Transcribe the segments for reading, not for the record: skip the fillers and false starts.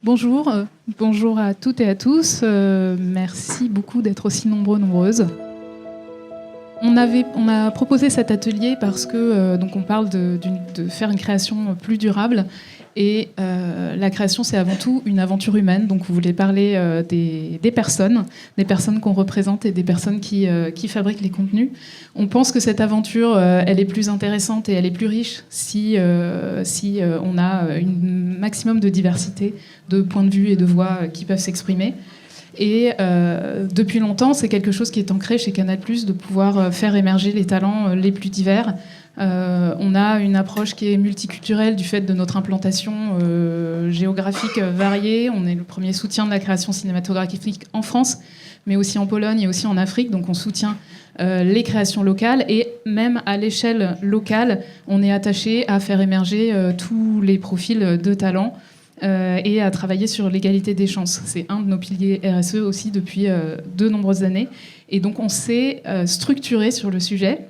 Bonjour, bonjour à toutes et à tous. Merci beaucoup d'être aussi nombreuses. On a proposé cet atelier parce que donc on parle de faire une création plus durable et la création c'est avant tout une aventure humaine. Donc vous voulez parler des personnes qu'on représente et des personnes qui fabriquent les contenus. On pense que cette aventure elle est plus intéressante et elle est plus riche si on a un maximum de diversité de points de vue et de voix qui peuvent s'exprimer. Et depuis longtemps, c'est quelque chose qui est ancré chez Canal+, de pouvoir faire émerger les talents les plus divers. On a une approche qui est multiculturelle du fait de notre implantation géographique variée. On est le premier soutien de la création cinématographique en France, mais aussi en Pologne et aussi en Afrique. Donc on soutient les créations locales et même à l'échelle locale, on est attaché à faire émerger tous les profils de talents. Et à travailler sur l'égalité des chances. C'est un de nos piliers RSE aussi depuis de nombreuses années. Et donc on s'est structuré sur le sujet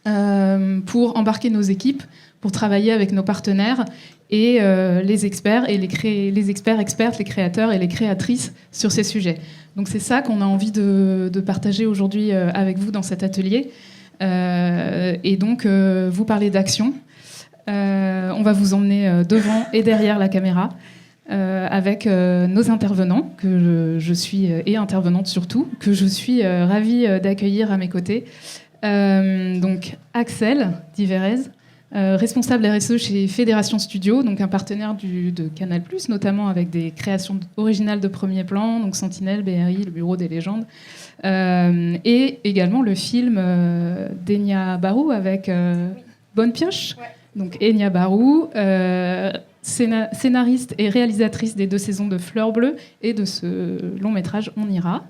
pour embarquer nos équipes, pour travailler avec nos partenaires et les experts, et les expertes, les créateurs et les créatrices sur ces sujets. Donc c'est ça qu'on a envie de partager aujourd'hui avec vous dans cet atelier. Et donc vous parler d'action. On va vous emmener devant et derrière la caméra avec nos intervenants, que je suis, et intervenantes surtout, que je suis ravie d'accueillir à mes côtés. Donc Axel Diverez, responsable RSE chez Fédération Studio, donc un partenaire de Canal+, notamment avec des créations originales de premier plan, donc Sentinelle, BRI, le Bureau des légendes, et également le film d'Enya Barou avec Bonne Pioche. Ouais. Donc Enya Barou, scénariste et réalisatrice des 2 saisons de Fleur Bleue et de ce long métrage On ira.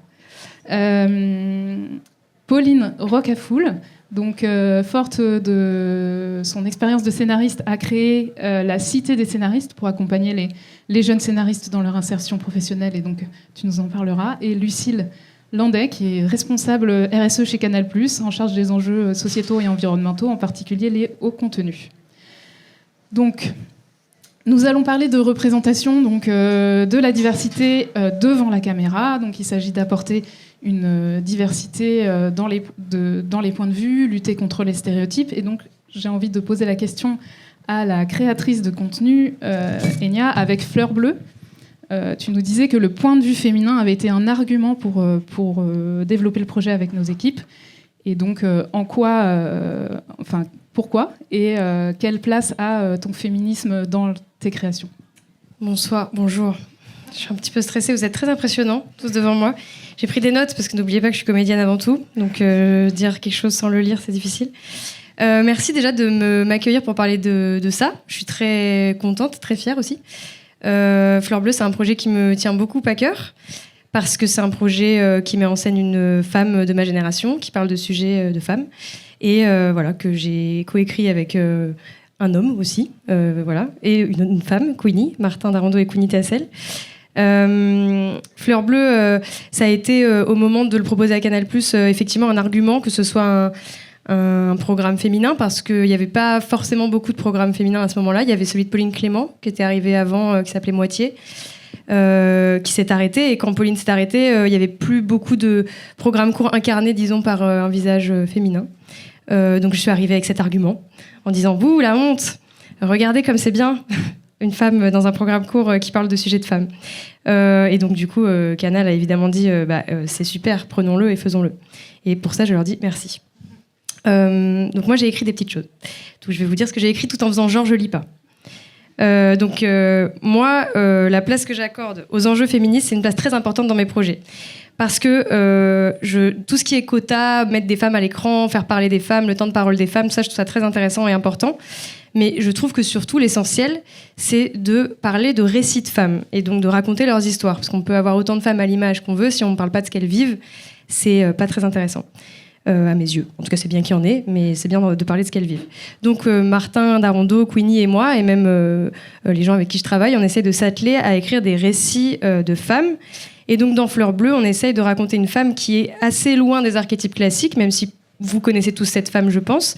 Pauline Rocafoul, donc forte de son expérience de scénariste, a créé la Cité des scénaristes pour accompagner les jeunes scénaristes dans leur insertion professionnelle, et donc tu nous en parleras. Et Lucille Landais, qui est responsable RSE chez Canal+, en charge des enjeux sociétaux et environnementaux, en particulier les hauts contenus. Donc, nous allons parler de représentation, donc de la diversité devant la caméra. Donc, il s'agit d'apporter une diversité dans les points de vue, lutter contre les stéréotypes. Et donc, j'ai envie de poser la question à la créatrice de contenu, Enya, avec Fleur Bleue. Tu nous disais que le point de vue féminin avait été un argument pour développer le projet avec nos équipes. Et donc, pourquoi et quelle place a ton féminisme dans tes créations ? Bonsoir, bonjour. Je suis un petit peu stressée, vous êtes très impressionnants, tous devant moi. J'ai pris des notes parce que n'oubliez pas que je suis comédienne avant tout, donc dire quelque chose sans le lire, c'est difficile. Merci déjà de m'accueillir pour parler de ça. Je suis très contente, très fière aussi. Fleur Bleue, c'est un projet qui me tient beaucoup à cœur, parce que c'est un projet qui met en scène une femme de ma génération, qui parle de sujets de femmes, et que j'ai coécrit avec un homme aussi, et une femme, Queenie, Martin Darando et Queenie Tassel. Fleur Bleue, ça a été au moment de le proposer à Canal+, effectivement un argument que ce soit un programme féminin, parce qu'il n'y avait pas forcément beaucoup de programmes féminins à ce moment-là. Il y avait celui de Pauline Clément qui était arrivé avant, qui s'appelait Moitié, qui s'est arrêté, et quand Pauline s'est arrêtée, il n'y avait plus beaucoup de programmes courts incarnés, disons, par un visage féminin. Donc je suis arrivée avec cet argument en disant « Bouh, la honte, regardez comme c'est bien une femme dans un programme court qui parle de sujets de femmes ». Et donc du coup, Canal a évidemment dit c'est super, prenons-le et faisons-le. Et pour ça, je leur dis merci. Donc moi, j'ai écrit des petites choses. Donc je vais vous dire ce que j'ai écrit tout en faisant genre je lis pas. Moi, la place que j'accorde aux enjeux féministes, c'est une place très importante dans mes projets. Parce que tout ce qui est quota, mettre des femmes à l'écran, faire parler des femmes, le temps de parole des femmes, tout ça, je trouve ça très intéressant et important. Mais je trouve que surtout, l'essentiel, c'est de parler de récits de femmes et donc de raconter leurs histoires. Parce qu'on peut avoir autant de femmes à l'image qu'on veut, si on ne parle pas de ce qu'elles vivent, c'est pas très intéressant. À mes yeux. En tout cas, c'est bien qu'il y en ait, mais c'est bien de parler de ce qu'elles vivent. Donc, Martin Darando, Queenie et moi, et même les gens avec qui je travaille, on essaie de s'atteler à écrire des récits de femmes. Et donc, dans Fleur Bleue, on essaye de raconter une femme qui est assez loin des archétypes classiques, même si vous connaissez tous cette femme, je pense.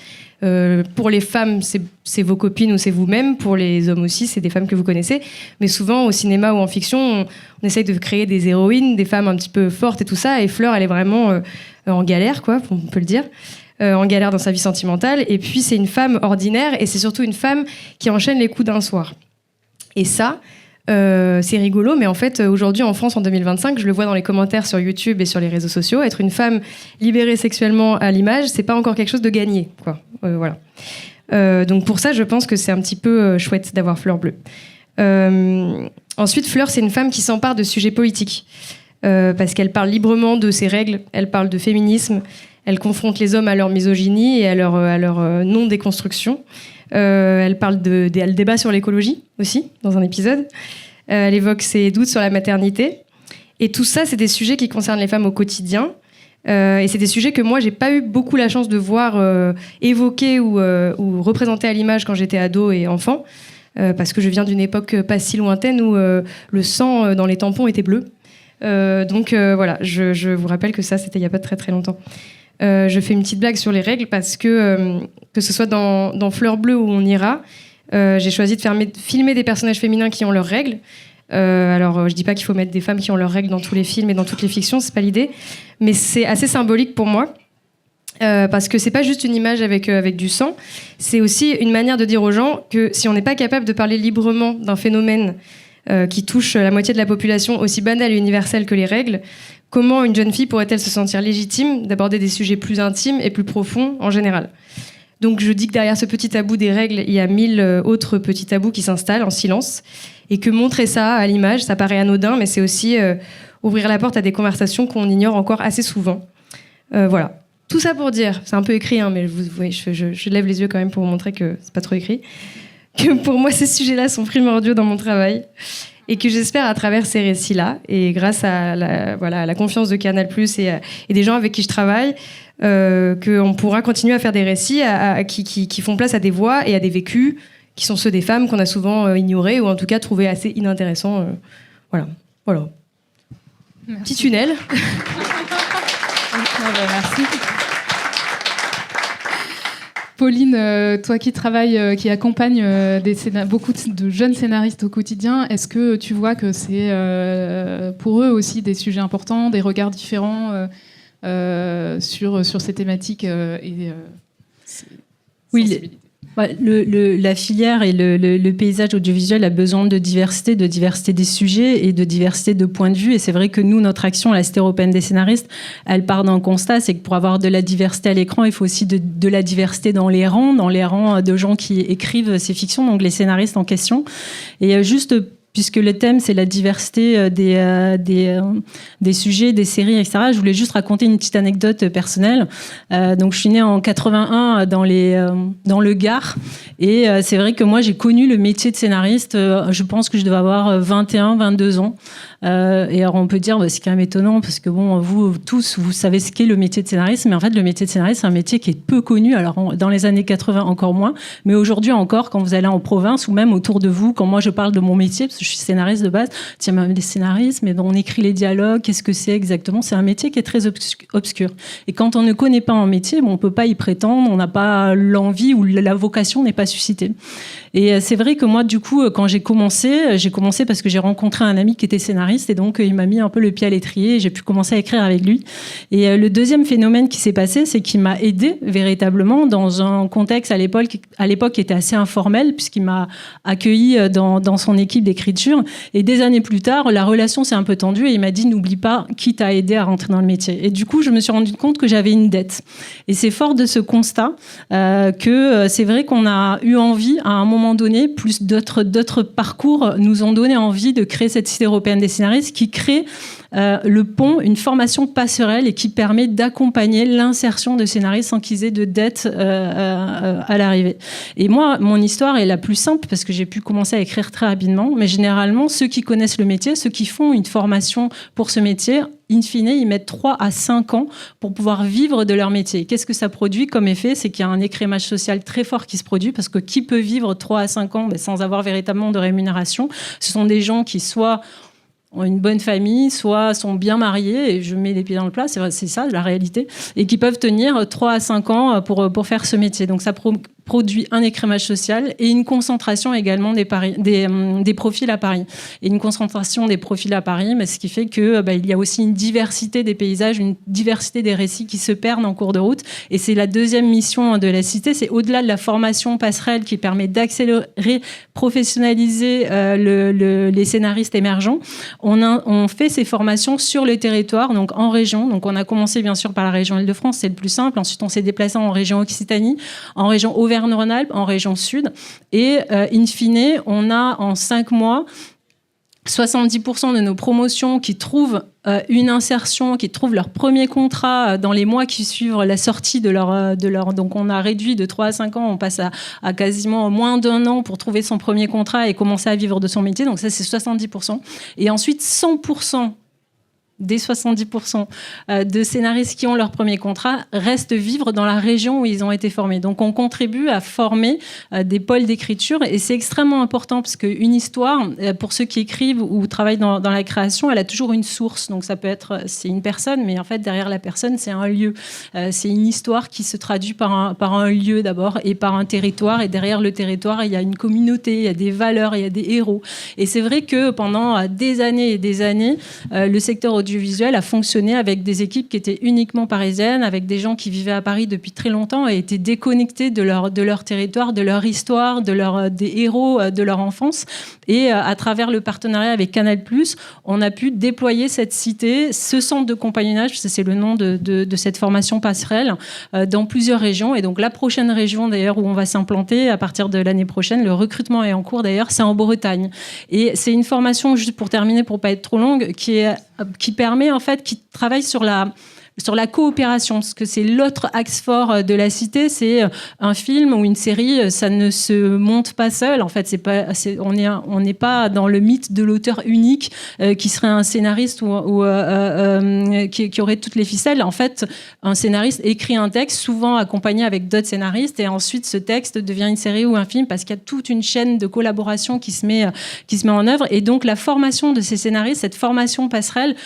Pour les femmes, c'est vos copines ou c'est vous-même. Pour les hommes aussi, c'est des femmes que vous connaissez. Mais souvent, au cinéma ou en fiction, on essaye de créer des héroïnes, des femmes un petit peu fortes et tout ça. Et Fleur, elle est vraiment en galère, quoi, on peut le dire. En galère dans sa vie sentimentale. Et puis, c'est une femme ordinaire et c'est surtout une femme qui enchaîne les coups d'un soir. Et ça, c'est rigolo, mais en fait, aujourd'hui, en France, en 2025, je le vois dans les commentaires sur YouTube et sur les réseaux sociaux, être une femme libérée sexuellement à l'image, c'est pas encore quelque chose de gagné, quoi. Voilà. Donc pour ça, je pense que c'est un petit peu chouette d'avoir Fleur Bleue. Ensuite, Fleur, c'est une femme qui s'empare de sujets politiques, parce qu'elle parle librement de ses règles, elle parle de féminisme, elle confronte les hommes à leur misogynie et à leur non-déconstruction. Elle débat sur l'écologie aussi, dans un épisode. Elle évoque ses doutes sur la maternité. Et tout ça, c'est des sujets qui concernent les femmes au quotidien. Et c'est des sujets que moi, j'ai pas eu beaucoup la chance de voir évoqués ou représentés à l'image quand j'étais ado et enfant. Parce que je viens d'une époque pas si lointaine où le sang dans les tampons était bleu. Donc voilà, je vous rappelle que ça, c'était il y a pas très très longtemps. Je fais une petite blague sur les règles parce que ce soit dans Fleur Bleue où on ira, j'ai choisi de filmer des personnages féminins qui ont leurs règles. Alors, je dis pas qu'il faut mettre des femmes qui ont leurs règles dans tous les films et dans toutes les fictions, c'est pas l'idée, mais c'est assez symbolique pour moi. Parce que c'est pas juste une image avec du sang, c'est aussi une manière de dire aux gens que si on n'est pas capable de parler librement d'un phénomène qui touche la moitié de la population, aussi banal et universel que les règles, comment une jeune fille pourrait-elle se sentir légitime d'aborder des sujets plus intimes et plus profonds en général ? Donc je dis que derrière ce petit tabou des règles, il y a 1000 autres petits tabous qui s'installent en silence, et que montrer ça à l'image, ça paraît anodin, mais c'est aussi ouvrir la porte à des conversations qu'on ignore encore assez souvent. Voilà. Tout ça pour dire, c'est un peu écrit, hein, mais vous voyez, je lève les yeux quand même pour vous montrer que c'est pas trop écrit, que pour moi ces sujets-là sont primordiaux dans mon travail, et que j'espère à travers ces récits-là, et grâce à la confiance de Canal+, et des gens avec qui je travaille, qu'on pourra continuer à faire des récits qui font place à des voix et à des vécus qui sont ceux des femmes qu'on a souvent ignorés, ou en tout cas trouvés assez inintéressants. Voilà. Merci. Petit tunnel. Merci. Pauline, toi qui travailles, qui accompagne beaucoup de jeunes scénaristes au quotidien, est-ce que tu vois que c'est pour eux aussi des sujets importants, des regards différents sur ces thématiques Oui, la filière et le paysage audiovisuel a besoin de diversité des sujets et de diversité de points de vue. Et c'est vrai que nous, notre action, la Cité européenne des scénaristes, elle part d'un constat, c'est que pour avoir de la diversité à l'écran, il faut aussi de la diversité dans les rangs de gens qui écrivent ces fictions, donc les scénaristes en question. Et juste puisque le thème, c'est la diversité des sujets, des séries, etc. Je voulais juste raconter une petite anecdote personnelle. Donc, je suis née en 81 dans le Gard. Et c'est vrai que moi, j'ai connu le métier de scénariste. Je pense que je devais avoir 21, 22 ans. Et alors, on peut dire, c'est quand même étonnant, parce que bon, vous tous, vous savez ce qu'est le métier de scénariste. Mais en fait, le métier de scénariste, c'est un métier qui est peu connu. Alors, dans les années 80, encore moins. Mais aujourd'hui encore, quand vous allez en province ou même autour de vous, quand moi, je parle de mon métier, parce que je suis scénariste de base, tiens, même des scénaristes, mais on écrit les dialogues, qu'est-ce que c'est exactement ? C'est un métier qui est très obscur. Et quand on ne connaît pas un métier, on ne peut pas y prétendre, on n'a pas l'envie ou la vocation n'est pas suscitée. Et c'est vrai que moi, du coup, quand j'ai commencé parce que j'ai rencontré un ami qui était scénariste, et donc il m'a mis un peu le pied à l'étrier et j'ai pu commencer à écrire avec lui. Et le deuxième phénomène qui s'est passé, c'est qu'il m'a aidé véritablement dans un contexte à l'époque qui était assez informel, puisqu'il m'a accueilli dans son équipe d'écriture. Et des années plus tard, la relation s'est un peu tendue et il m'a dit, n'oublie pas qui t'a aidé à rentrer dans le métier. Et du coup, je me suis rendu compte que j'avais une dette. Et c'est fort de ce constat que c'est vrai qu'on a eu envie, à un moment donné, plus d'autres parcours nous ont donné envie de créer cette Cité européenne des scénaristes qui crée le pont, une formation passerelle et qui permet d'accompagner l'insertion de scénaristes sans qu'ils aient de dette à l'arrivée. Et moi, mon histoire est la plus simple parce que j'ai pu commencer à écrire très rapidement, mais généralement, ceux qui connaissent le métier, ceux qui font une formation pour ce métier, in fine, ils mettent 3 à 5 ans pour pouvoir vivre de leur métier. Qu'est-ce que ça produit comme effet ? C'est qu'il y a un écrémage social très fort qui se produit parce que qui peut vivre 3 à 5 ans sans avoir véritablement de rémunération ? Ce sont des gens qui soit ont une bonne famille, soit sont bien mariés, et je mets les pieds dans le plat, c'est ça la réalité, et qui peuvent tenir 3 à 5 ans pour faire ce métier. Donc ça produit un écrémage social et une concentration également des profils à Paris. Et une concentration des profils à Paris, mais ce qui fait que il y a aussi une diversité des paysages, une diversité des récits qui se perdent en cours de route. Et c'est la deuxième mission de la Cité, c'est au-delà de la formation passerelle qui permet d'accélérer, professionnaliser les scénaristes émergents. On fait ces formations sur le territoire, donc en région. Donc on a commencé bien sûr par la région Île-de-France, c'est le plus simple. Ensuite on s'est déplacé en région Occitanie, en région Auvergne-Rhône-Alpes, en région Sud. Et in fine, on a en 5 mois 70% de nos promotions qui trouvent une insertion, qui trouvent leur premier contrat dans les mois qui suivent la sortie de leur... Donc on a réduit de 3 à 5 ans, on passe à quasiment moins d'1 an pour trouver son premier contrat et commencer à vivre de son métier. Donc ça, c'est 70%. Et ensuite, 100% des 70% de scénaristes qui ont leur premier contrat restent vivre dans la région où ils ont été formés. Donc on contribue à former des pôles d'écriture et c'est extrêmement important parce qu'une histoire, pour ceux qui écrivent ou travaillent dans la création, elle a toujours une source. Donc ça peut être, c'est une personne, mais en fait derrière la personne, c'est un lieu. C'est une histoire qui se traduit par un lieu d'abord et par un territoire. Et derrière le territoire, il y a une communauté, il y a des valeurs, il y a des héros. Et c'est vrai que pendant des années et des années, le secteur audiovisuel a fonctionné avec des équipes qui étaient uniquement parisiennes, avec des gens qui vivaient à Paris depuis très longtemps et étaient déconnectés de leur territoire, de leur histoire, des héros de leur enfance. Et à travers le partenariat avec Canal+, on a pu déployer cette cité, ce centre de compagnonnage, c'est le nom de cette formation passerelle, dans plusieurs régions. Et donc la prochaine région d'ailleurs où on va s'implanter à partir de l'année prochaine, le recrutement est en cours d'ailleurs, c'est en Bretagne. Et c'est une formation, juste pour terminer, pour pas être trop longue, qui permet en fait, qui travaille sur la coopération, parce que c'est l'autre axe fort de la cité, c'est un film ou une série, ça ne se monte pas seul. En fait, on n'est pas dans le mythe de l'auteur unique qui serait un scénariste ou qui aurait toutes les ficelles. En fait, un scénariste écrit un texte, souvent accompagné avec d'autres scénaristes, et ensuite ce texte devient une série ou un film parce qu'il y a toute une chaîne de collaboration qui se met en œuvre. Et donc la formation de ces scénaristes, cette formation passerelle,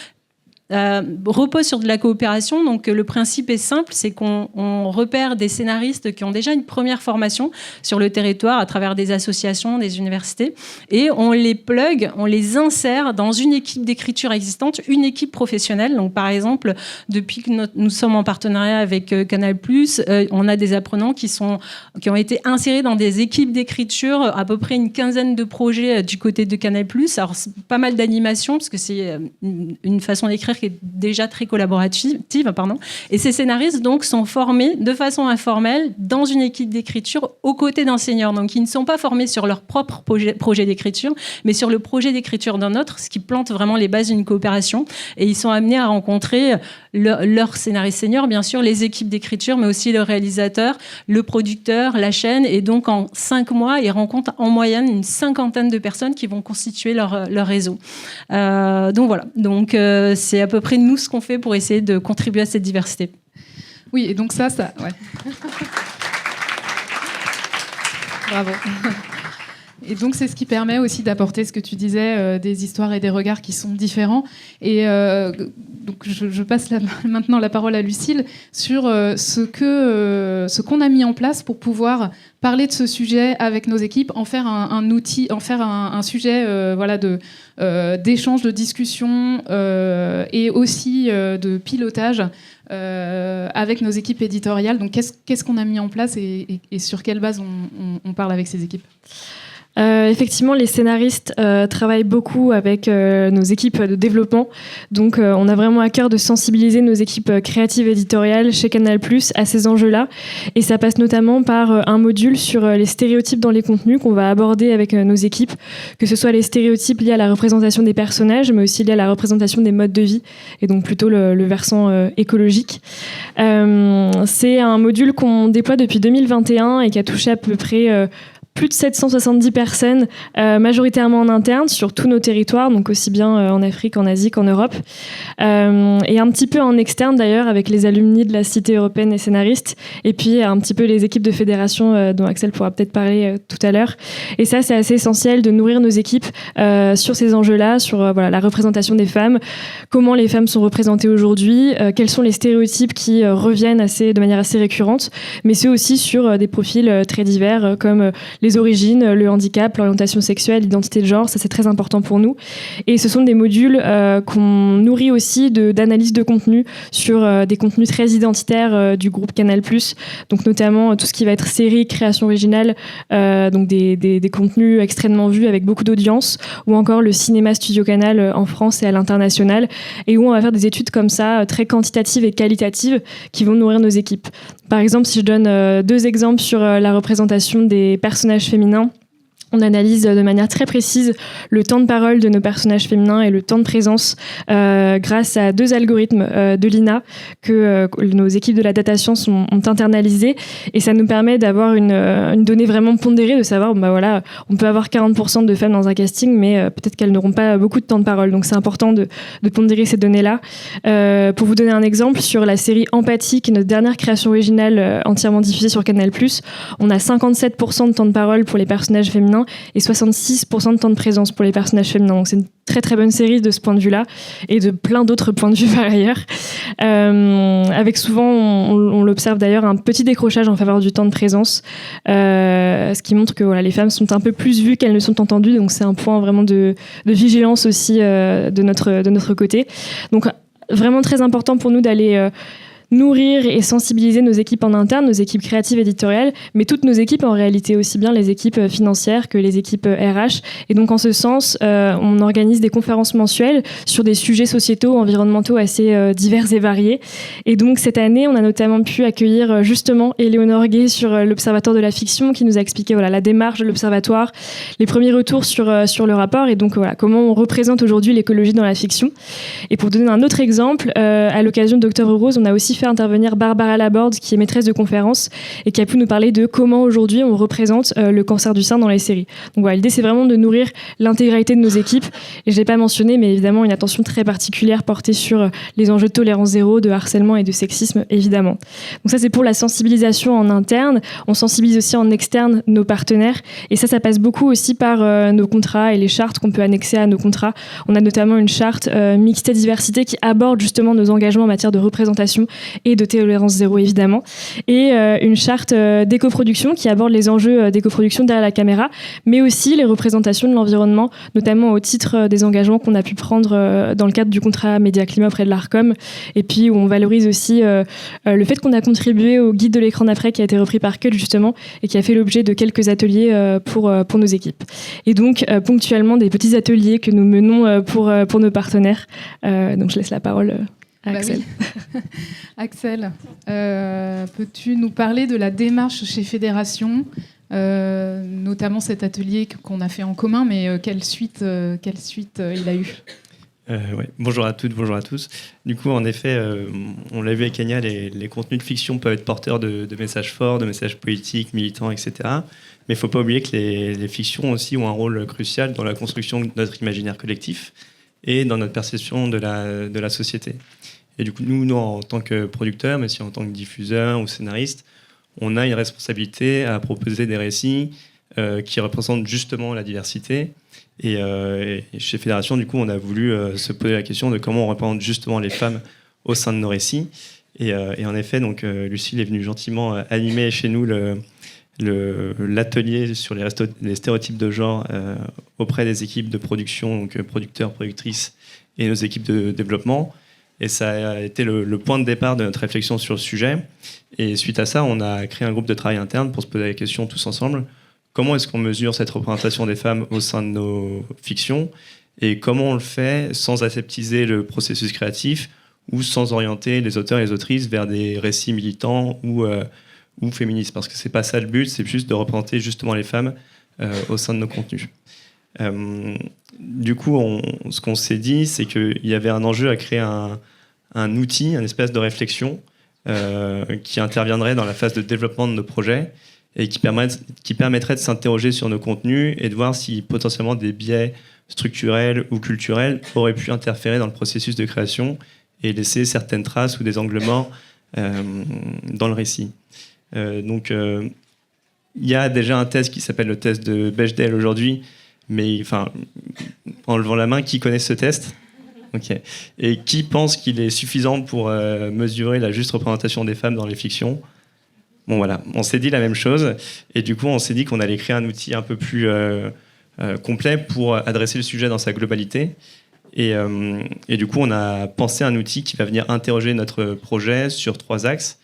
repose sur de la coopération. Donc le principe est simple, c'est qu'on repère des scénaristes qui ont déjà une première formation sur le territoire à travers des associations, des universités, et on les plug, on les insère dans une équipe d'écriture existante, une équipe professionnelle. Donc par exemple, depuis que nous sommes en partenariat avec Canal+, on a des apprenants qui ont été insérés dans des équipes d'écriture, à peu près une quinzaine de projets du côté de Canal+. Alors c'est pas mal d'animation parce que c'est une façon d'écrire qui est déjà très collaborative, Et ces scénaristes donc sont formés de façon informelle dans une équipe d'écriture aux côtés d'enseignants. Donc ils ne sont pas formés sur leur propre projet d'écriture, mais sur le projet d'écriture d'un autre, ce qui plante vraiment les bases d'une coopération. Et ils sont amenés à rencontrer leur scénariste senior, bien sûr, les équipes d'écriture, mais aussi le réalisateur, le producteur, la chaîne. Et donc en 5 mois, ils rencontrent en moyenne une 50aine de personnes qui vont constituer leur réseau. Donc voilà. Donc c'est à peu près nous ce qu'on fait pour essayer de contribuer à cette diversité. Oui, et donc ça, ouais. Bravo. Et donc c'est ce qui permet aussi d'apporter ce que tu disais, des histoires et des regards qui sont différents. Et donc je passe maintenant la parole à Lucile sur ce qu'on a mis en place pour pouvoir parler de ce sujet avec nos équipes, en faire un outil, en faire un sujet d'échange, de discussion et aussi de pilotage avec nos équipes éditoriales. Donc qu'est-ce qu'on a mis en place et sur quelle base on parle avec ces équipes ? Effectivement, les scénaristes travaillent beaucoup avec nos équipes de développement. Donc, on a vraiment à cœur de sensibiliser nos équipes créatives éditoriales chez Canal+ à ces enjeux-là. Et ça passe notamment par un module sur les stéréotypes dans les contenus qu'on va aborder avec nos équipes, que ce soit les stéréotypes liés à la représentation des personnages, mais aussi liés à la représentation des modes de vie, et donc plutôt le versant écologique. C'est un module qu'on déploie depuis 2021 et qui a touché à peu près plus de 770 personnes, majoritairement en interne, sur tous nos territoires, donc aussi bien en Afrique, en Asie qu'en Europe. Et un petit peu en externe d'ailleurs, avec les alumni de la Cité européenne des scénaristes, et puis un petit peu les équipes de fédération dont Axel pourra peut-être parler tout à l'heure. Et ça, c'est assez essentiel de nourrir nos équipes sur ces enjeux-là, sur la représentation des femmes, comment les femmes sont représentées aujourd'hui, quels sont les stéréotypes qui reviennent de manière assez récurrente, mais c'est aussi sur des profils très divers comme les origines, le handicap, l'orientation sexuelle, l'identité de genre. Ça, c'est très important pour nous. Et ce sont des modules qu'on nourrit aussi d'analyse de contenu sur des contenus très identitaires du groupe Canal+, donc notamment tout ce qui va être série, création originale, donc des contenus extrêmement vus avec beaucoup d'audience, ou encore le cinéma Studio Canal en France et à l'international, et où on va faire des études comme ça, très quantitatives et qualitatives, qui vont nourrir nos équipes. Par exemple, si je donne 2 exemples sur la représentation des personnages féminins, on analyse de manière très précise le temps de parole de nos personnages féminins et le temps de présence grâce à 2 algorithmes de l'INA que nos équipes de la data science ont internalisés, et ça nous permet d'avoir une donnée vraiment pondérée, de savoir on peut avoir 40% de femmes dans un casting, mais peut-être qu'elles n'auront pas beaucoup de temps de parole, donc c'est important de pondérer ces données-là. Pour vous donner un exemple, sur la série Empathie, qui est notre dernière création originale entièrement diffusée sur Canal+, on a 57% de temps de parole pour les personnages féminins et 66% de temps de présence pour les personnages féminins. Donc c'est une très très bonne série de ce point de vue-là, et de plein d'autres points de vue par ailleurs. Avec souvent, on l'observe d'ailleurs, un petit décrochage en faveur du temps de présence, ce qui montre que les femmes sont un peu plus vues qu'elles ne sont entendues. Donc c'est un point vraiment de vigilance aussi de notre côté. Donc vraiment très important pour nous d'aller nourrir et sensibiliser nos équipes en interne, nos équipes créatives éditoriales, mais toutes nos équipes en réalité, aussi bien les équipes financières que les équipes RH. Et donc en ce sens, on organise des conférences mensuelles sur des sujets sociétaux, environnementaux assez divers et variés. Et donc cette année, on a notamment pu accueillir justement Éléonore Gay sur l'Observatoire de la fiction, qui nous a expliqué la démarche de l'Observatoire, les premiers retours sur le rapport, et donc comment on représente aujourd'hui l'écologie dans la fiction. Et pour donner un autre exemple, à l'occasion d'Octobre Rose, on a aussi fait intervenir Barbara Laborde, qui est maîtresse de conférence et qui a pu nous parler de comment aujourd'hui on représente le cancer du sein dans les séries. Donc l'idée, c'est vraiment de nourrir l'intégralité de nos équipes, et je l'ai pas mentionné, mais évidemment une attention très particulière portée sur les enjeux de tolérance zéro, de harcèlement et de sexisme, évidemment. Donc ça, c'est pour la sensibilisation en interne. On sensibilise aussi en externe nos partenaires, et ça passe beaucoup aussi par nos contrats et les chartes qu'on peut annexer à nos contrats. On a notamment une charte mixité diversité qui aborde justement nos engagements en matière de représentation et de tolérance zéro, évidemment, et une charte d'écoproduction qui aborde les enjeux d'écoproduction derrière la caméra, mais aussi les représentations de l'environnement, notamment au titre des engagements qu'on a pu prendre dans le cadre du contrat Média Climat auprès de l'ARCOM, et puis où on valorise aussi le fait qu'on a contribué au guide de l'écran d'après, qui a été repris par Cut justement, et qui a fait l'objet de quelques ateliers pour nos équipes. Et donc ponctuellement des petits ateliers que nous menons pour nos partenaires. Donc je laisse la parole à Axel. Oui. Axel, peux-tu nous parler de la démarche chez Fédération, notamment cet atelier qu'on a fait en commun, mais quelle suite il a eu? Ouais. Bonjour à toutes, bonjour à tous. Du coup, en effet, on l'a vu avec Anya, les contenus de fiction peuvent être porteurs de messages forts, de messages politiques, militants, etc. Mais il ne faut pas oublier que les fictions aussi ont un rôle crucial dans la construction de notre imaginaire collectif et dans notre perception de la société. Et du coup, nous, en tant que producteurs, mais aussi en tant que diffuseurs ou scénaristes, on a une responsabilité à proposer des récits qui représentent justement la diversité. Et chez Fédération, du coup, on a voulu se poser la question de comment on représente justement les femmes au sein de nos récits. Et en effet, donc, Lucille est venue gentiment animer chez nous l'atelier sur les stéréotypes de genre auprès des équipes de production, donc producteurs, productrices et nos équipes de développement. Et ça a été le point de départ de notre réflexion sur le sujet. Et suite à ça, on a créé un groupe de travail interne pour se poser la question tous ensemble. Comment est-ce qu'on mesure cette représentation des femmes au sein de nos fictions? Et comment on le fait sans aseptiser le processus créatif ou sans orienter les auteurs et les autrices vers des récits militants ou féministes? Parce que c'est pas ça le but, c'est juste de représenter justement les femmes au sein de nos contenus. Du coup, ce qu'on s'est dit, c'est qu'il y avait un enjeu à créer un outil, un espèce de réflexion qui interviendrait dans la phase de développement de nos projets et qui permettrait de s'interroger sur nos contenus et de voir si potentiellement des biais structurels ou culturels auraient pu interférer dans le processus de création et laisser certaines traces ou des angles morts dans le récit. Donc, il y a déjà un test qui s'appelle le test de Bechdel aujourd'hui, mais en levant la main, qui connaît ce test ? Ok. Et qui pense qu'il est suffisant pour mesurer la juste représentation des femmes dans les fictions ? Bon voilà, on s'est dit la même chose, et du coup on s'est dit qu'on allait créer un outil un peu plus complet pour adresser le sujet dans sa globalité. Et du coup on a pensé à un outil qui va venir interroger notre projet sur 3 axes.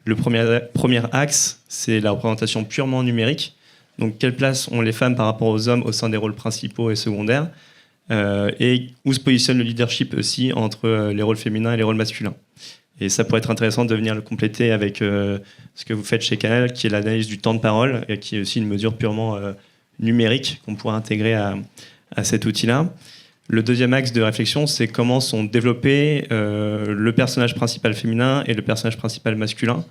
Le premier axe, c'est la représentation purement numérique. Donc, quelle place ont les femmes par rapport aux hommes au sein des rôles principaux et secondaires, et où se positionne le leadership aussi entre les rôles féminins et les rôles masculins. Et ça pourrait être intéressant de venir le compléter avec ce que vous faites chez Canal, qui est l'analyse du temps de parole, et qui est aussi une mesure purement numérique qu'on pourrait intégrer à cet outil-là. Le deuxième axe de réflexion, c'est comment sont développés le personnage principal féminin et le personnage principal masculin,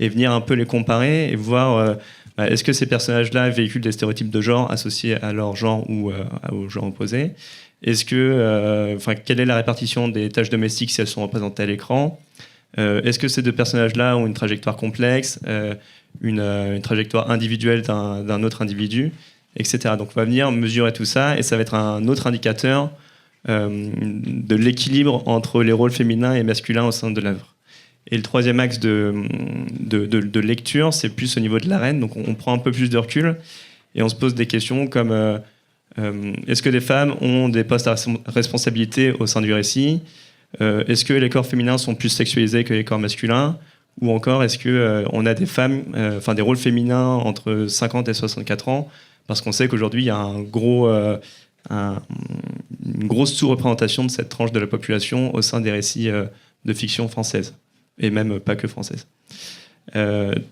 et venir un peu les comparer et voir est-ce que ces personnages-là véhiculent des stéréotypes de genre associés à leur genre ou au genre opposé. Est-ce que, quelle est la répartition des tâches domestiques si elles sont représentées à l'écran ? Est-ce que ces 2 personnages-là ont une trajectoire complexe, une trajectoire individuelle d'un autre individu, etc. Donc on va venir mesurer tout ça, et ça va être un autre indicateur de l'équilibre entre les rôles féminins et masculins au sein de l'œuvre. Et le troisième axe de lecture, c'est plus au niveau de l'arène. Donc on prend un peu plus de recul et on se pose des questions comme est-ce que les femmes ont des postes à responsabilité au sein du récit ? Est-ce que les corps féminins sont plus sexualisés que les corps masculins ? Ou encore, est-ce qu'on a des femmes, des rôles féminins entre 50 et 64 ans ? Parce qu'on sait qu'aujourd'hui, il y a une grosse sous-représentation de cette tranche de la population au sein des récits de fiction française, et même pas que française.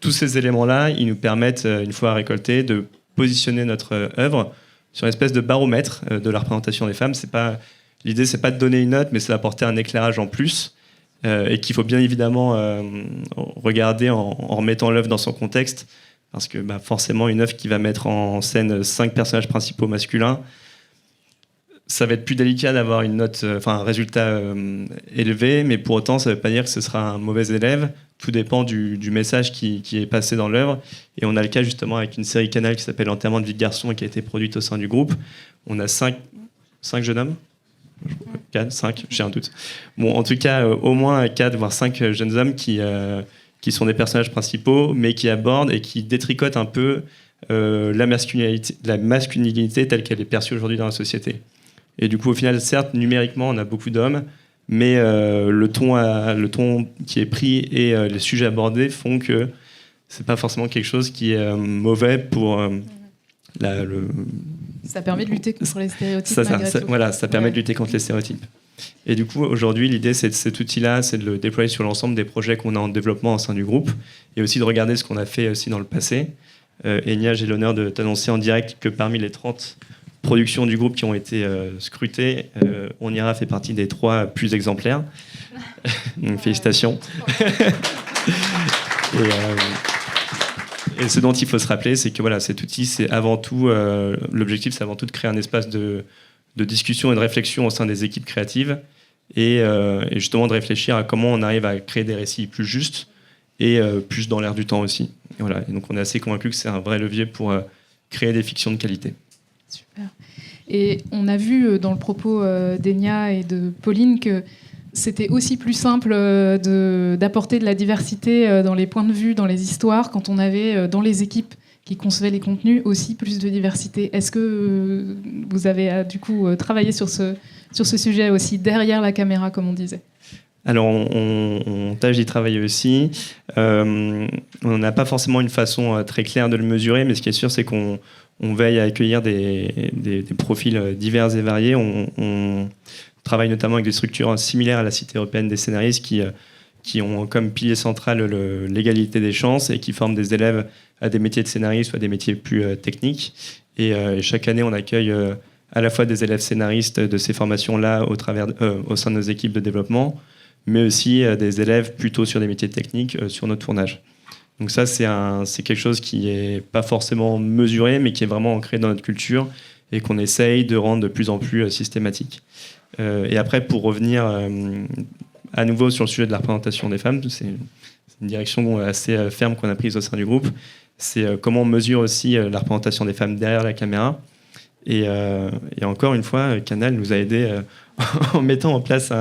Tous ces éléments-là, ils nous permettent, une fois récoltés, de positionner notre œuvre sur une espèce de baromètre de la représentation des femmes. L'idée, c'est pas de donner une note, mais c'est d'apporter un éclairage en plus, et qu'il faut bien évidemment regarder en remettant l'œuvre dans son contexte, parce que forcément, une œuvre qui va mettre en scène 5 personnages principaux masculins, ça va être plus délicat d'avoir une note, un résultat élevé, mais pour autant, ça ne veut pas dire que ce sera un mauvais élève. Tout dépend du message qui est passé dans l'œuvre. Et on a le cas justement avec une série Canal qui s'appelle Enterrement de vie de garçon et qui a été produite au sein du groupe. On a 5 jeunes hommes, 4, 5, j'ai un doute. Bon, en tout cas, au moins 4 voire 5 jeunes hommes qui sont des personnages principaux, mais qui abordent et qui détricotent un peu la masculinité telle qu'elle est perçue aujourd'hui dans la société. Et du coup, au final, certes, numériquement, on a beaucoup d'hommes, mais le ton qui est pris et les sujets abordés font que c'est pas forcément quelque chose qui est mauvais pour Ça permet de lutter contre les stéréotypes. Ça permet de lutter contre les stéréotypes. Et du coup, aujourd'hui, l'idée, c'est cet outil-là, c'est de le déployer sur l'ensemble des projets qu'on a en développement au sein du groupe, et aussi de regarder ce qu'on a fait aussi dans le passé. Enya, j'ai l'honneur de t'annoncer en direct que parmi les 30 productions du groupe qui ont été scrutées, On Ira fait partie des 3 plus exemplaires. Donc, félicitations. Et ce dont il faut se rappeler, c'est que cet outil, c'est avant tout, l'objectif, c'est avant tout de créer un espace de discussion et de réflexion au sein des équipes créatives, et justement de réfléchir à comment on arrive à créer des récits plus justes et plus dans l'air du temps aussi. Et donc on est assez convaincu que c'est un vrai levier pour créer des fictions de qualité. Super. Et on a vu dans le propos d'Enya et de Pauline que c'était aussi plus simple d'apporter de la diversité dans les points de vue, dans les histoires, quand on avait dans les équipes qui concevaient les contenus aussi plus de diversité. Est-ce que vous avez du coup travaillé sur ce sujet aussi derrière la caméra, comme on disait ? Alors, on tâche d'y travailler aussi. On n'a pas forcément une façon très claire de le mesurer, mais ce qui est sûr, c'est qu'on veille à accueillir des profils divers et variés. On travaille notamment avec des structures similaires à la Cité européenne des scénaristes qui ont comme pilier central l'égalité des chances et qui forment des élèves à des métiers de scénariste ou à des métiers plus techniques. Et chaque année, on accueille à la fois des élèves scénaristes de ces formations-là au sein de nos équipes de développement, mais aussi des élèves plutôt sur des métiers techniques sur nos tournages. Donc ça, c'est quelque chose qui n'est pas forcément mesuré, mais qui est vraiment ancré dans notre culture et qu'on essaye de rendre de plus en plus systématique. Et après, pour revenir à nouveau sur le sujet de la représentation des femmes, c'est une direction assez ferme qu'on a prise au sein du groupe. C'est comment on mesure aussi la représentation des femmes derrière la caméra. Et encore une fois, Canal nous a aidés en mettant en place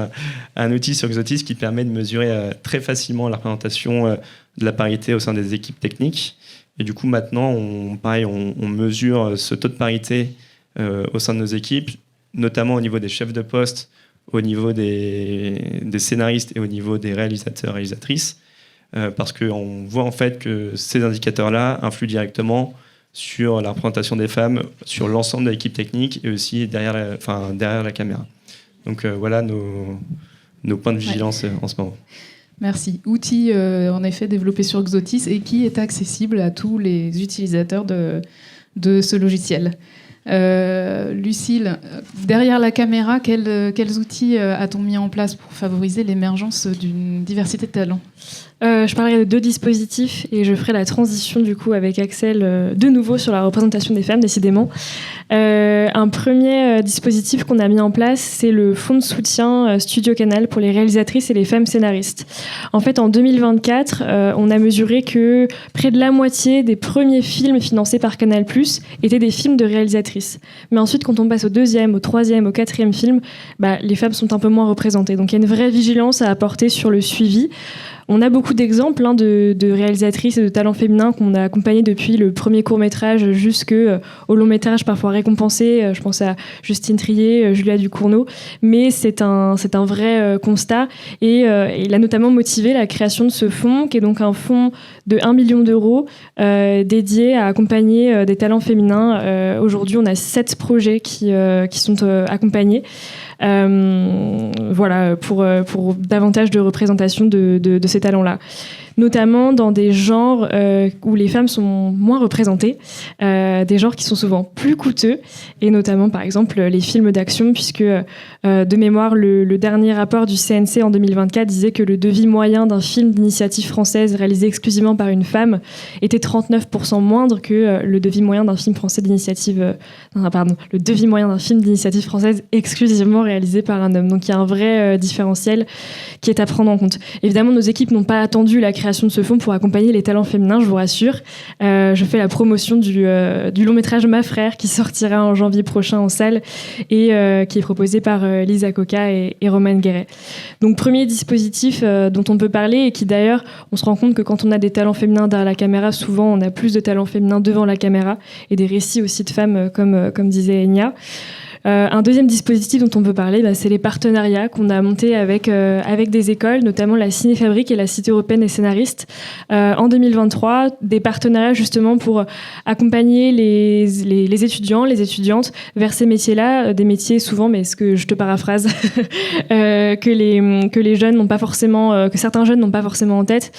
un outil sur Xotis qui permet de mesurer très facilement la représentation de la parité au sein des équipes techniques. Et du coup, maintenant, on mesure ce taux de parité au sein de nos équipes, notamment au niveau des chefs de poste, au niveau des scénaristes et au niveau des réalisateurs et réalisatrices, parce qu'on voit en fait que ces indicateurs-là influent directement sur la représentation des femmes, sur l'ensemble de l'équipe technique et aussi derrière la caméra. Donc voilà nos points de vigilance en ce moment. Merci. Outil en effet développé sur Xotis et qui est accessible à tous les utilisateurs de ce logiciel. Lucille, derrière la caméra, quels outils a-t-on mis en place pour favoriser l'émergence d'une diversité de talents ? Je parlerai de 2 dispositifs et je ferai la transition du coup avec Axel de nouveau sur la représentation des femmes, décidément. Un premier dispositif qu'on a mis en place, c'est le fonds de soutien Studio Canal pour les réalisatrices et les femmes scénaristes. En fait, en 2024, on a mesuré que près de la moitié des premiers films financés par Canal+ étaient des films de réalisatrices. Mais ensuite, quand on passe au 2e, au 3e, au 4e film, les femmes sont un peu moins représentées. Donc il y a une vraie vigilance à apporter sur le suivi. On a beaucoup d'exemples de réalisatrices et de talents féminins qu'on a accompagnés depuis le premier court-métrage jusqu'au long-métrage parfois récompensé. Je pense à Justine Trier, Julia Ducournau. Mais c'est un vrai constat. Et il a notamment motivé la création de ce fonds, qui est donc un fonds de 1 million d'euros dédié à accompagner des talents féminins. Aujourd'hui, on a 7 projets qui sont accompagnés. Voilà, pour davantage de représentation de ces talents-là. Notamment dans des genres où les femmes sont moins représentées, des genres qui sont souvent plus coûteux, et notamment par exemple les films d'action, puisque de mémoire le dernier rapport du CNC en 2024 disait que le devis moyen d'un film d'initiative française réalisé exclusivement par une femme était 39% moindre que le devis moyen d'un film français d'initiative le devis moyen d'un film d'initiative française exclusivement réalisé par un homme. Donc il y a un vrai différentiel qui est à prendre en compte. Évidemment, nos équipes n'ont pas attendu la création de ce fonds pour accompagner les talents féminins, je vous rassure. Je fais la promotion du long-métrage Ma Frère qui sortira en janvier prochain en salle et qui est proposé par Lisa Coca et Romane Guéret. Donc premier dispositif dont on peut parler et qui d'ailleurs, on se rend compte que quand on a des talents féminins derrière la caméra, souvent on a plus de talents féminins devant la caméra et des récits aussi de femmes comme disait Enya. Un deuxième dispositif dont on peut parler, c'est les partenariats qu'on a montés avec des écoles, notamment la Cinéfabrique et la Cité européenne des scénaristes. En 2023, des partenariats justement pour accompagner les étudiants, les étudiantes vers ces métiers-là, des métiers souvent, mais ce que je te paraphrase, que les jeunes n'ont pas forcément, que certains jeunes n'ont pas forcément en tête.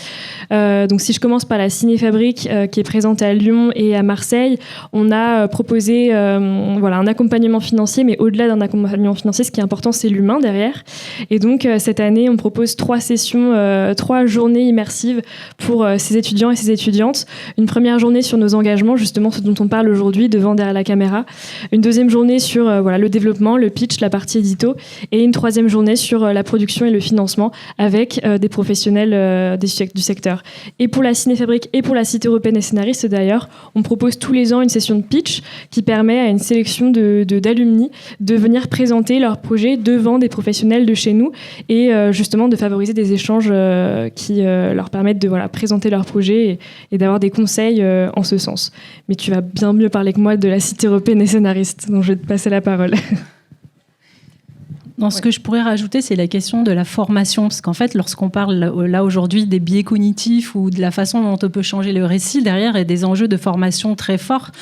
Donc si je commence par la Cinéfabrique qui est présente à Lyon et à Marseille, on a proposé un accompagnement financier, mais au-delà d'un accompagnement financier, ce qui est important, c'est l'humain derrière. Et donc, cette année, on propose 3 sessions, 3 journées immersives pour ces étudiants et ces étudiantes. Une première journée sur nos engagements, justement ce dont on parle aujourd'hui, devant, derrière la caméra. Une deuxième journée sur le développement, le pitch, la partie édito. Et une troisième journée sur la production et le financement avec des professionnels du secteur. Et pour la Cinéfabrique et pour la Cité européenne des scénaristes, d'ailleurs, on propose tous les ans une session de pitch qui permet à une sélection d'alumni de venir présenter leurs projets devant des professionnels de chez nous et justement de favoriser des échanges qui leur permettent de présenter leurs projets et d'avoir des conseils en ce sens. Mais tu vas bien mieux parler que moi de la Cité européenne des scénaristes, donc je vais te passer la parole. Ce que je pourrais rajouter, c'est la question de la formation. Parce qu'en fait, lorsqu'on parle là aujourd'hui des biais cognitifs ou de la façon dont on peut changer le récit, derrière, il y a des enjeux de formation très forts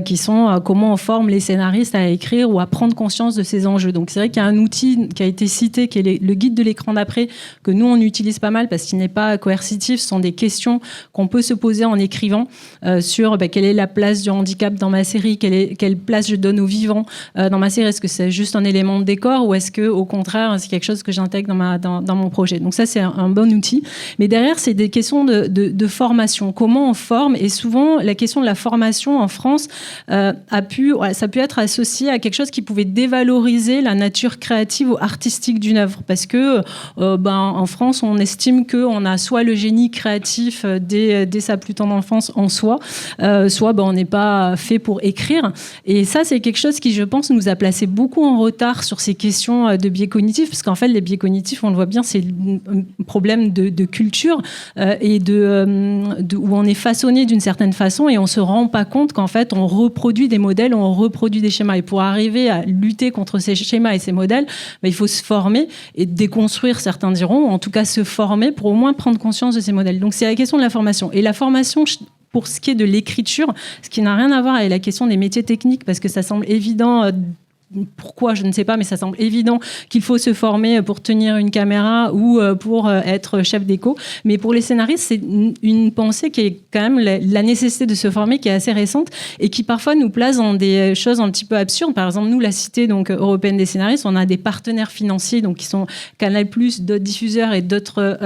qui sont comment on forme les scénaristes à écrire ou à prendre conscience de ces enjeux. Donc c'est vrai qu'il y a un outil qui a été cité, qui est le guide de l'écran d'après, que nous, on utilise pas mal parce qu'il n'est pas coercitif. Ce sont des questions qu'on peut se poser en écrivant sur quelle est la place du handicap dans ma série, quelle place je donne aux vivants dans ma série. Est-ce que c'est juste un élément de décor ou est-ce parce que au contraire, c'est quelque chose que j'intègre dans mon projet. Donc ça, c'est un bon outil. Mais derrière, c'est des questions de formation. Comment on forme? Et souvent, la question de la formation en France ça a pu être associé à quelque chose qui pouvait dévaloriser la nature créative ou artistique d'une œuvre, parce que en France, on estime qu'on a soit le génie créatif dès sa plus tendre enfance en soi, soit on n'est pas fait pour écrire. Et ça, c'est quelque chose qui, je pense, nous a placé beaucoup en retard sur ces questions de biais cognitifs, parce qu'en fait, les biais cognitifs, on le voit bien, c'est un problème de culture et où on est façonné d'une certaine façon et on se rend pas compte qu'en fait, on reproduit des modèles, on reproduit des schémas. Et pour arriver à lutter contre ces schémas et ces modèles, il faut se former et déconstruire, certains diront, ou en tout cas se former pour au moins prendre conscience de ces modèles. Donc, c'est la question de la formation. Et la formation, pour ce qui est de l'écriture, ce qui n'a rien à voir avec la question des métiers techniques, parce que ça semble évident. Pourquoi, je ne sais pas, mais ça semble évident qu'il faut se former pour tenir une caméra ou pour être chef d'écho. Mais pour les scénaristes, c'est une pensée qui est quand même la nécessité de se former, qui est assez récente et qui parfois nous place dans des choses un petit peu absurdes. Par exemple, nous, la Cité européenne des scénaristes, on a des partenaires financiers qui sont Canal+, d'autres diffuseurs et d'autres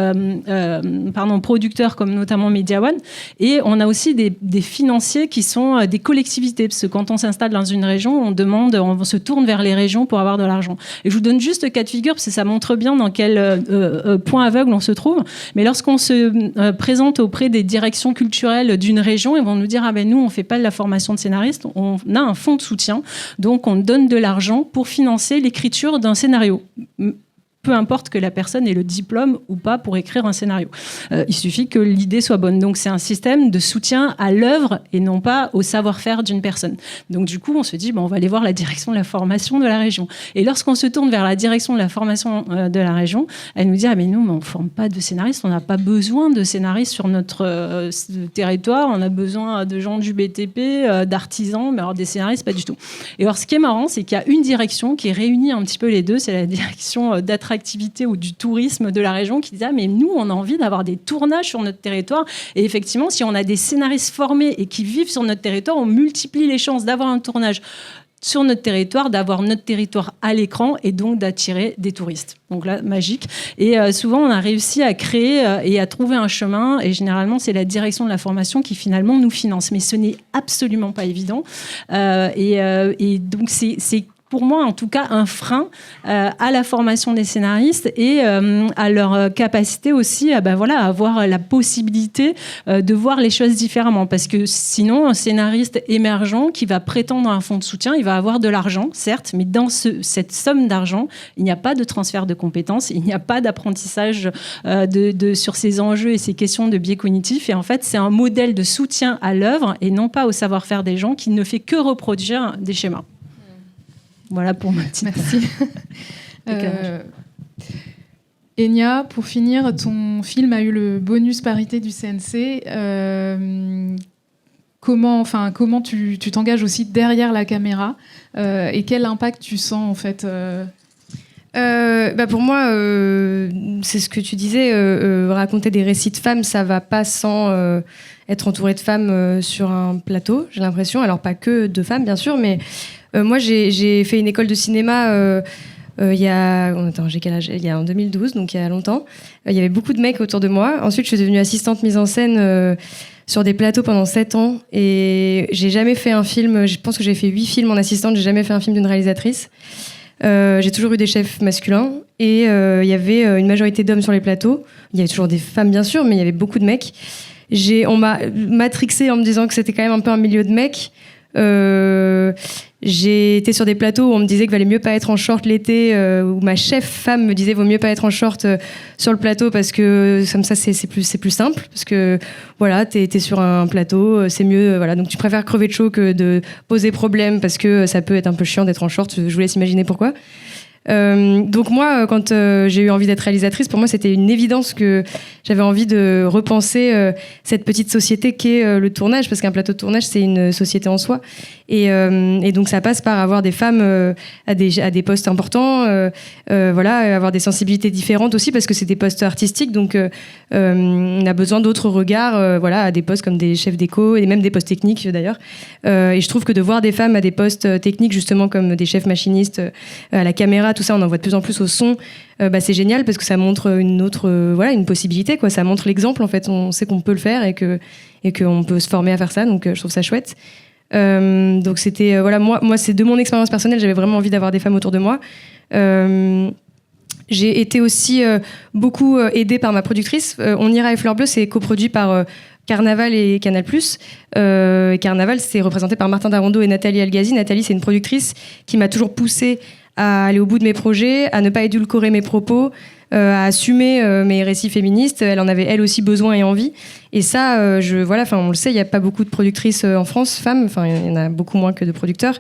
producteurs comme notamment Media One. Et on a aussi des financiers qui sont des collectivités, parce que quand on s'installe dans une région, on se tourne vers les régions pour avoir de l'argent. Et je vous donne juste cas de figure, parce que ça montre bien dans quel point aveugle on se trouve. Mais lorsqu'on se présente auprès des directions culturelles d'une région, ils vont nous dire nous, on ne fait pas de la formation de scénariste, on a un fonds de soutien, donc on donne de l'argent pour financer l'écriture d'un scénario. Peu importe que la personne ait le diplôme ou pas pour écrire un scénario. Il suffit que l'idée soit bonne. Donc, c'est un système de soutien à l'œuvre et non pas au savoir-faire d'une personne. Donc, du coup, on se dit, on va aller voir la direction de la formation de la région. Et lorsqu'on se tourne vers la direction de la formation de la région, elle nous dit, mais nous, on ne forme pas de scénaristes, on n'a pas besoin de scénaristes sur notre territoire, on a besoin de gens du BTP, d'artisans, mais alors des scénaristes, pas du tout. Et alors, ce qui est marrant, c'est qu'il y a une direction qui réunit un petit peu les deux, c'est la direction d'attractivité ou du tourisme de la région qui disait mais nous on a envie d'avoir des tournages sur notre territoire, et effectivement si on a des scénaristes formés et qui vivent sur notre territoire, on multiplie les chances d'avoir un tournage sur notre territoire, d'avoir notre territoire à l'écran et donc d'attirer des touristes. Donc là, magique. Et souvent, on a réussi à créer et à trouver un chemin. Et généralement, c'est la direction de la formation qui finalement nous finance. Mais ce n'est absolument pas évident. Et donc, c'est pour moi, en tout cas, un frein à la formation des scénaristes et à leur capacité aussi à avoir la possibilité de voir les choses différemment. Parce que sinon, un scénariste émergent qui va prétendre à un fonds de soutien, il va avoir de l'argent, certes, mais dans cette somme d'argent, il n'y a pas de transfert de compétences, il n'y a pas d'apprentissage sur ces enjeux et ces questions de biais cognitifs. Et en fait, c'est un modèle de soutien à l'œuvre et non pas au savoir-faire des gens qui ne fait que reproduire des schémas. Voilà pour ma petite... Merci. Enya, pour finir, ton film a eu le bonus parité du CNC. Comment tu t'engages aussi derrière la caméra et quel impact tu sens en fait pour moi, c'est ce que tu disais, raconter des récits de femmes, ça va pas sans être entouré de femmes sur un plateau, j'ai l'impression. Alors pas que de femmes, bien sûr, mais moi j'ai fait une école de cinéma il y a en 2012, donc il y a longtemps. Il y avait beaucoup de mecs autour de moi. Ensuite, je suis devenue assistante mise en scène sur des plateaux pendant 7 ans et j'ai jamais fait un film. Je pense que j'ai fait 8 films en assistante, j'ai jamais fait un film d'une réalisatrice. J'ai toujours eu des chefs masculins et il y avait une majorité d'hommes sur les plateaux. Il y avait toujours des femmes bien sûr, mais il y avait beaucoup de mecs. On m'a matrixée en me disant que c'était quand même un peu un milieu de mecs. J'ai été sur des plateaux où on me disait qu'il valait mieux pas être en short l'été, où ma chef femme me disait vaut mieux pas être en short sur le plateau parce que comme ça c'est plus simple, parce que voilà t'es sur un plateau, c'est mieux, voilà, donc tu préfères crever de chaud que de poser problème parce que ça peut être un peu chiant d'être en short. Je vous laisse imaginer pourquoi. Donc moi, quand j'ai eu envie d'être réalisatrice, pour moi c'était une évidence que j'avais envie de repenser cette petite société qu'est le tournage, parce qu'un plateau de tournage c'est une société en soi, et donc ça passe par avoir des femmes à des postes importants, avoir des sensibilités différentes aussi, parce que c'est des postes artistiques, donc on a besoin d'autres regards, à des postes comme des chefs d'éco et même des postes techniques d'ailleurs, et je trouve que de voir des femmes à des postes techniques justement comme des chefs machinistes à la caméra, tout ça, on en voit de plus en plus au son. C'est génial parce que ça montre une possibilité, quoi. Ça montre l'exemple, en fait. On sait qu'on peut le faire et qu'on peut se former à faire ça. Donc, je trouve ça chouette. Donc, c'était moi, c'est de mon expérience personnelle. J'avais vraiment envie d'avoir des femmes autour de moi. J'ai été aussi beaucoup aidée par ma productrice. On ira et Fleur Bleue, c'est coproduit par Carnaval et Canal+. Carnaval, c'est représenté par Martin Darondo et Nathalie Algazi. Nathalie, c'est une productrice qui m'a toujours poussée à aller au bout de mes projets, à ne pas édulcorer mes propos, à assumer mes récits féministes. Elle en avait elle aussi besoin et envie. Et ça, on le sait, il n'y a pas beaucoup de productrices en France, femmes. Enfin, il y en a beaucoup moins que de producteurs.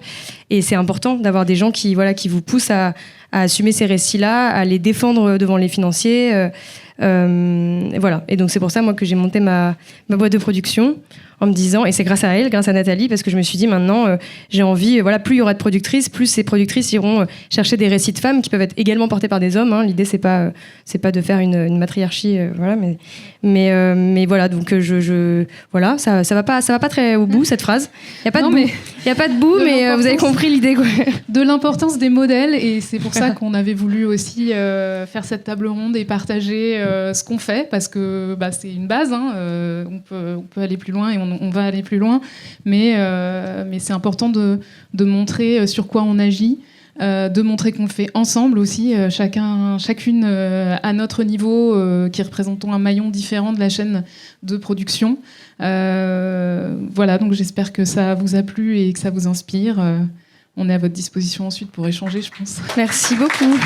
Et c'est important d'avoir des gens qui vous poussent à assumer ces récits-là, à les défendre devant les financiers. Et donc c'est pour ça, moi, que j'ai monté ma boîte de production en me disant, et c'est grâce à elle, grâce à Nathalie, parce que je me suis dit maintenant, j'ai envie, plus il y aura de productrices, plus ces productrices iront chercher des récits de femmes qui peuvent être également portés par des hommes. Hein. L'idée, c'est pas de faire une matriarchie, mais voilà, donc ça va pas très au bout, cette phrase. Il y a pas de bout, mais vous avez compris l'idée, quoi. De l'importance des modèles, et c'est pour ça qu'on avait voulu aussi faire cette table ronde et partager ce qu'on fait, parce que c'est une base, hein, on peut aller plus loin et on va aller plus loin, mais c'est important de montrer sur quoi on agit, de montrer qu'on le fait ensemble aussi, chacune à notre niveau, qui représentons un maillon différent de la chaîne de production. Donc j'espère que ça vous a plu et que ça vous inspire. On est à votre disposition ensuite pour échanger, je pense. Merci beaucoup.